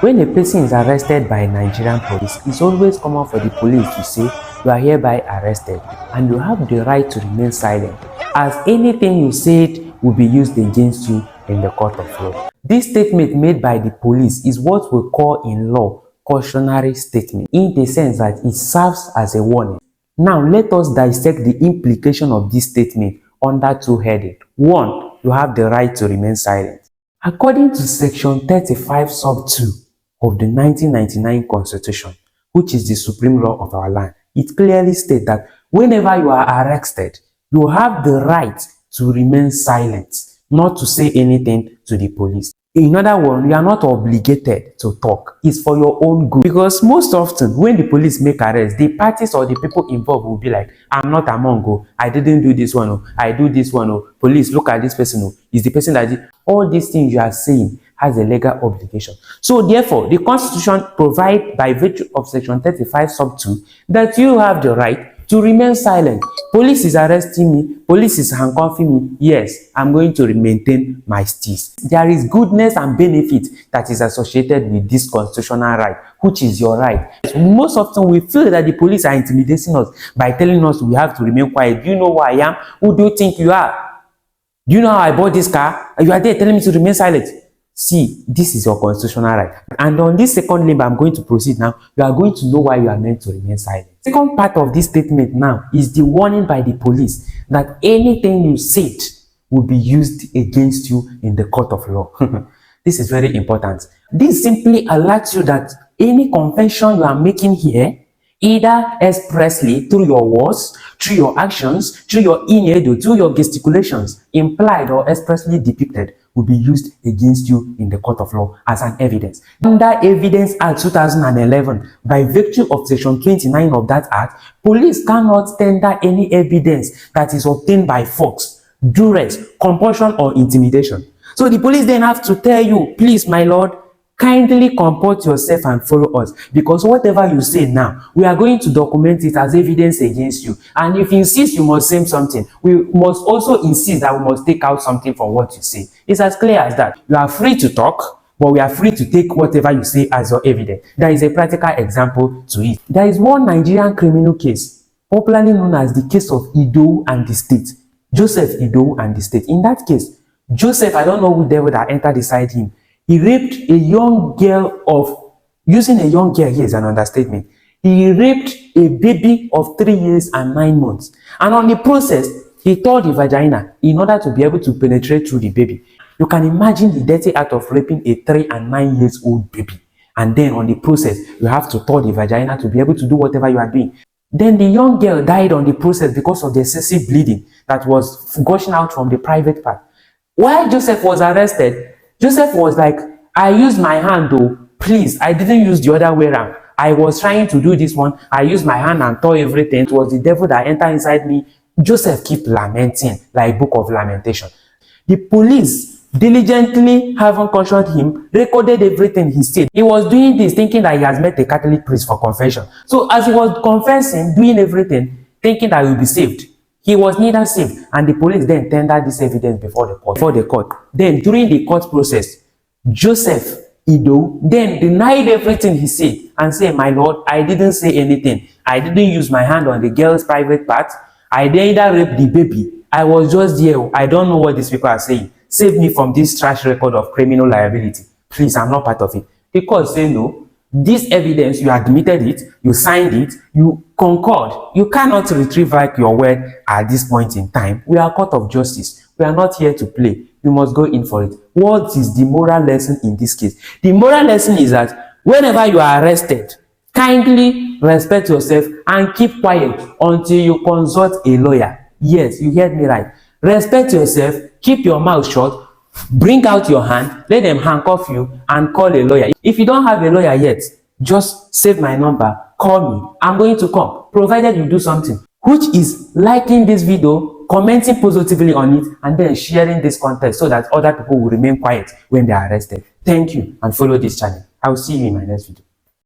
When a person is arrested by Nigerian police, it's always common for the police to say, "You are hereby arrested and you have the right to remain silent, as anything you said will be used against you in the court of law." This statement made by the police is what we call in law cautionary statement, in the sense that it serves as a warning. Now, let us dissect the implication of this statement under two headings. One, you have the right to remain silent. According to Section 35 Sub 2 of the 1999 Constitution, which is the supreme law of our land, it clearly states that whenever you are arrested, you have the right to remain silent, not to say anything to the police. In other words, you are not obligated to talk. It's for your own good. Because most often, when the police make arrests, the parties or the people involved will be like, "I'm not among you. I didn't do this one. I do this one. Police, look at this person. Is the person that did." All these things you are saying has a legal obligation. So therefore, the Constitution provides by virtue of Section 35 Sub 2 that you have the right to remain silent. Police is arresting me, police is handcuffing me. Yes, I'm going to maintain my steeze. There is goodness and benefit that is associated with this constitutional right, which is your right. Most often we feel that the police are intimidating us by telling us we have to remain quiet. Do you know who I am? Who do you think you are? Do you know how I bought this car? You are there telling me to remain silent. See, this is your constitutional right. And on this second limb, I'm going to proceed now. You are going to know why you are meant to remain silent. Second part of this statement now is the warning by the police that anything you said will be used against you in the court of law. This is very important. This simply alerts you that any confession you are making here, either expressly through your words, through your actions, through your innuendo, through your gesticulations, implied or expressly depicted, will be used against you in the court of law as an evidence. Under Evidence Act 2011, by virtue of Section 29 of that act, police cannot tender any evidence that is obtained by force, duress, compulsion, or intimidation. So the police then have to tell you, "Please, my lord, kindly comport yourself and follow us, because whatever you say now, we are going to document it as evidence against you. And if you insist you must say something, we must also insist that we must take out something from what you say." It's as clear as that. You are free to talk, but we are free to take whatever you say as your evidence. There is a practical example to it. There is one Nigerian criminal case, popularly known as the case of Idowu and the state. Joseph Idowu and the state. In that case, Joseph, I don't know who devil that entered inside him, he raped a young girl of, using a young girl here is an understatement. He raped a baby of 3 years and 9 months. And on the process, he tore the vagina in order to be able to penetrate through the baby. You can imagine the dirty act of raping a 3 and 9 years old baby. And then on the process, you have to tore the vagina to be able to do whatever you are doing. Then the young girl died on the process because of the excessive bleeding that was gushing out from the private part. While Joseph was arrested, Joseph was like, "I used my hand though, please, I didn't use the other way around. I was trying to do this one, I used my hand and tore everything. It was the devil that entered inside me." Joseph kept lamenting like Book of Lamentation. The police diligently, having cautioned him, recorded everything he said. He was doing this thinking that he has met a Catholic priest for confession. So as he was confessing, doing everything, thinking that he will be saved, he was neither saved, and the police then tendered this evidence before the court. Then during the court process, Joseph Idowu then denied everything he said and said, "My lord, I didn't say anything. I didn't use my hand on the girl's private part. I neither raped the baby. I was just there. I don't know what these people are saying. Save me from this trash record of criminal liability. Please, I'm not part of it." The court said, "No. This evidence, you admitted it, you signed it, you concurred. You cannot retrieve back your word at this point in time. We are a court of justice. We are not here to play. You must go in for it." What is the moral lesson in this case? The moral lesson is that whenever you are arrested, kindly respect yourself and keep quiet until you consult a lawyer. Yes, you heard me right. Respect yourself, keep your mouth shut, bring out your hand, let them handcuff you, and call a lawyer. If you don't have a lawyer yet, just save my number, call me. I'm going to come, provided you do something, which is liking this video, commenting positively on it, and then sharing this content so that other people will remain quiet when they are arrested. Thank you, and follow this channel. I will see you in my next video.